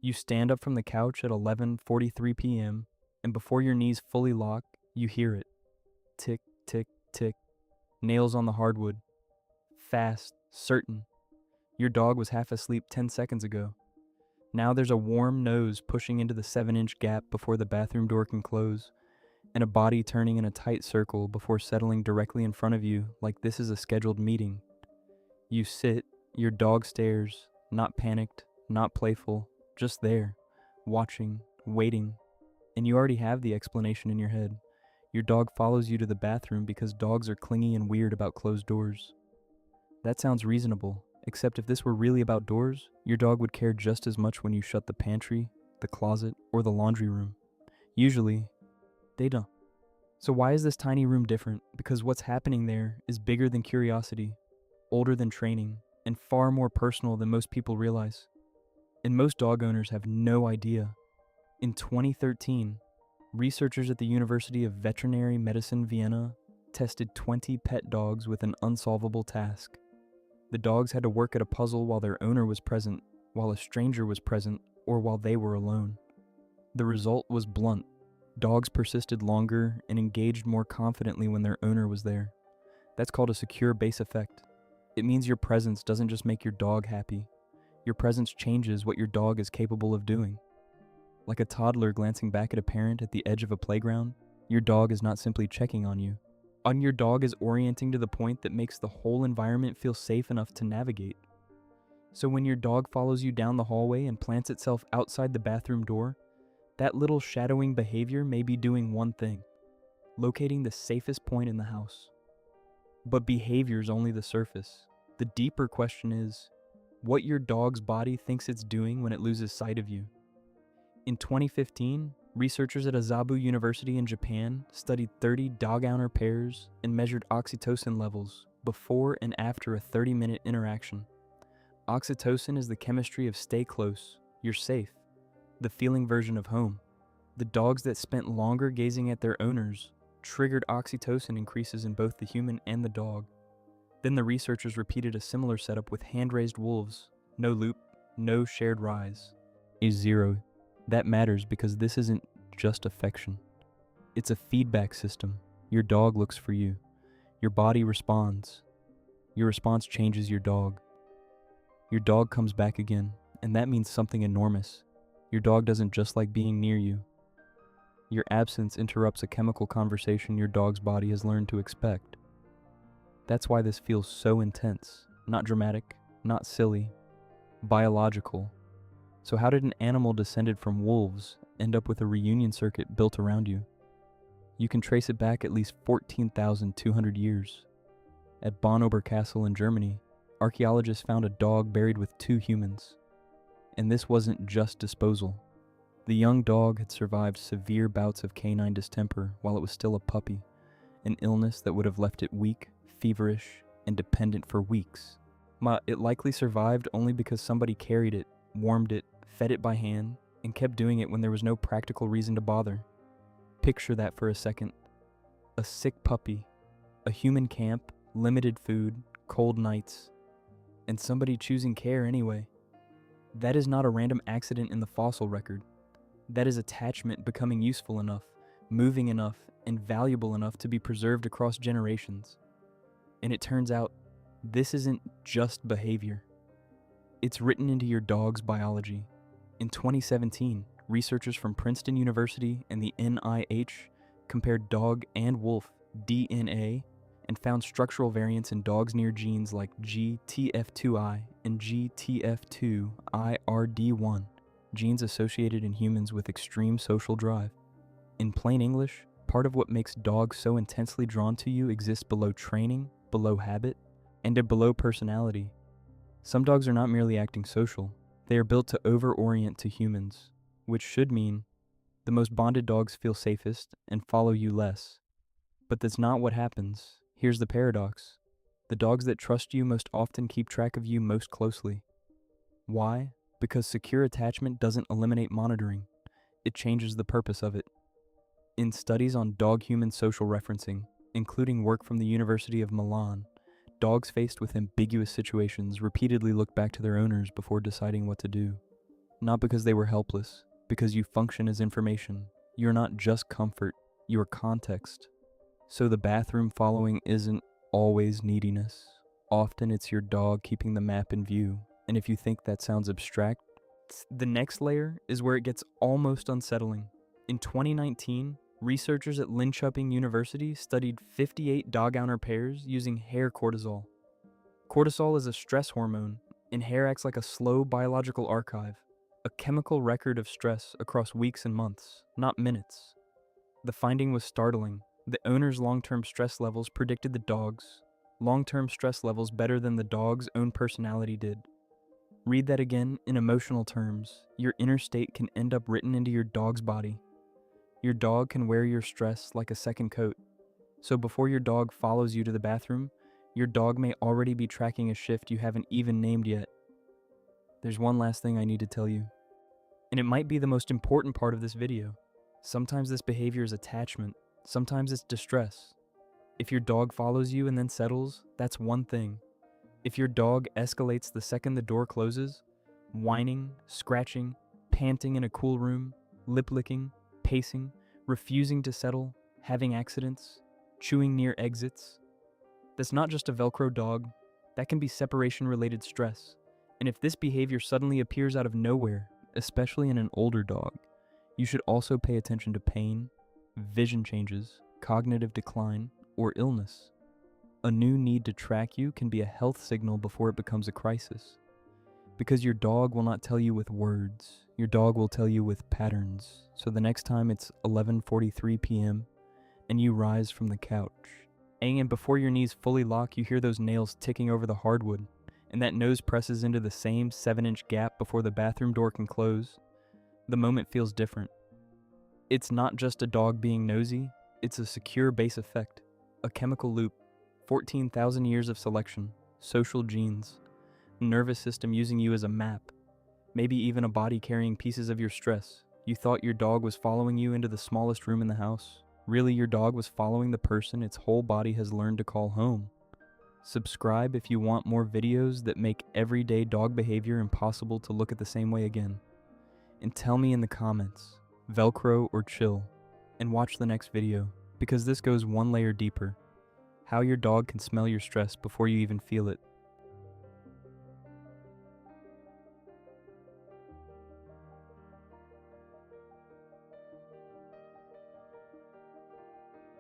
You stand up from the couch at 11:43 p.m., and before your knees fully lock, you hear it. Tick, tick, tick. Nails on the hardwood. Fast, certain. Your dog was half asleep 10 seconds ago. Now there's a warm nose pushing into the 7-inch gap before the bathroom door can close, and a body turning in a tight circle before settling directly in front of you like this is a scheduled meeting. You sit, your dog stares, not panicked, not playful, just there, watching, waiting, and you already have the explanation in your head. Your dog follows you to the bathroom because dogs are clingy and weird about closed doors. That sounds reasonable, except if this were really about doors, your dog would care just as much when you shut the pantry, the closet, or the laundry room. Usually, they don't. So why is this tiny room different? Because what's happening there is bigger than curiosity, older than training, and far more personal than most people realize. And most dog owners have no idea. In 2013, researchers at the University of Veterinary Medicine Vienna tested 20 pet dogs with an unsolvable task. The dogs had to work at a puzzle while their owner was present, while a stranger was present, or while they were alone. The result was blunt. Dogs persisted longer and engaged more confidently when their owner was there. That's called a secure base effect. It means your presence doesn't just make your dog happy. Your presence changes what your dog is capable of doing. Like a toddler glancing back at a parent at the edge of a playground, your dog is not simply checking on you. And your dog is orienting to the point that makes the whole environment feel safe enough to navigate. So when your dog follows you down the hallway and plants itself outside the bathroom door, that little shadowing behavior may be doing one thing: locating the safest point in the house. But behavior is only the surface. The deeper question is what your dog's body thinks it's doing when it loses sight of you. In 2015, researchers at Azabu University in Japan studied 30 dog owner pairs and measured oxytocin levels before and after a 30-minute interaction. Oxytocin is the chemistry of stay close, you're safe, the feeling version of home. The dogs that spent longer gazing at their owners triggered oxytocin increases in both the human and the dog. Then the researchers repeated a similar setup with hand-raised wolves. No loop, no shared rise. A zero. That matters because this isn't just affection. It's a feedback system. Your dog looks for you. Your body responds. Your response changes your dog. Your dog comes back again, and that means something enormous. Your dog doesn't just like being near you. Your absence interrupts a chemical conversation your dog's body has learned to expect. That's why this feels so intense. Not dramatic, not silly, biological. So how did an animal descended from wolves end up with a reunion circuit built around you? You can trace it back at least 14,200 years. At Bonnober Castle in Germany, archaeologists found a dog buried with 2 humans. And this wasn't just disposal. The young dog had survived severe bouts of canine distemper while it was still a puppy, an illness that would have left it weak, feverish, and dependent for weeks. It likely survived only because somebody carried it, warmed it, fed it by hand, and kept doing it when there was no practical reason to bother. Picture that for a second. A sick puppy, a human camp, limited food, cold nights, and somebody choosing care anyway. That is not a random accident in the fossil record. That is attachment becoming useful enough, moving enough, and valuable enough to be preserved across generations. And it turns out, this isn't just behavior. It's written into your dog's biology. In 2017, researchers from Princeton University and the NIH compared dog and wolf DNA and found structural variants in dogs near genes like GTF2I and GTF2IRD1, genes associated in humans with extreme social drive. In plain English, part of what makes dogs so intensely drawn to you exists below training, below habit, and below personality. Some dogs are not merely acting social, they are built to over-orient to humans, which should mean the most bonded dogs feel safest and follow you less. But that's not what happens. Here's the paradox. The dogs that trust you most often keep track of you most closely. Why? Because secure attachment doesn't eliminate monitoring. It changes the purpose of it. In studies on dog-human social referencing, including work from the University of Milan, dogs faced with ambiguous situations repeatedly look back to their owners before deciding what to do. Not because they were helpless, because you function as information. You're not just comfort, you're context. So the bathroom following isn't always neediness. Often it's your dog keeping the map in view. And if you think that sounds abstract, the next layer is where it gets almost unsettling. In 2019, researchers at Linköping University studied 58 dog owner pairs using hair cortisol. Cortisol is a stress hormone, and hair acts like a slow biological archive, a chemical record of stress across weeks and months, not minutes. The finding was startling. The owner's long-term stress levels predicted the dog's long-term stress levels better than the dog's own personality did. Read that again in emotional terms. Your inner state can end up written into your dog's body. Your dog can wear your stress like a second coat. So before your dog follows you to the bathroom, your dog may already be tracking a shift you haven't even named yet. There's one last thing I need to tell you, and it might be the most important part of this video. Sometimes this behavior is attachment, sometimes it's distress. If your dog follows you and then settles, that's one thing. If your dog escalates the second the door closes, whining, scratching, panting in a cool room, lip licking, pacing, refusing to settle, having accidents, chewing near exits, that's not just a Velcro dog, that can be separation-related stress. And if this behavior suddenly appears out of nowhere, especially in an older dog, you should also pay attention to pain, vision changes, cognitive decline, or illness. A new need to track you can be a health signal before it becomes a crisis. Because your dog will not tell you with words, your dog will tell you with patterns. So the next time it's 11:43 p.m. and you rise from the couch, and before your knees fully lock, you hear those nails ticking over the hardwood, and that nose presses into the same 7-inch gap before the bathroom door can close, the moment feels different. It's not just a dog being nosy, it's a secure base effect, a chemical loop, 14,000 years of selection, social genes, nervous system using you as a map, maybe even a body carrying pieces of your stress. You thought your dog was following you into the smallest room in the house. Really, your dog was following the person its whole body has learned to call home. Subscribe if you want more videos that make everyday dog behavior impossible to look at the same way again. And tell me in the comments, Velcro or chill, and watch the next video, because this goes one layer deeper. How your dog can smell your stress before you even feel it.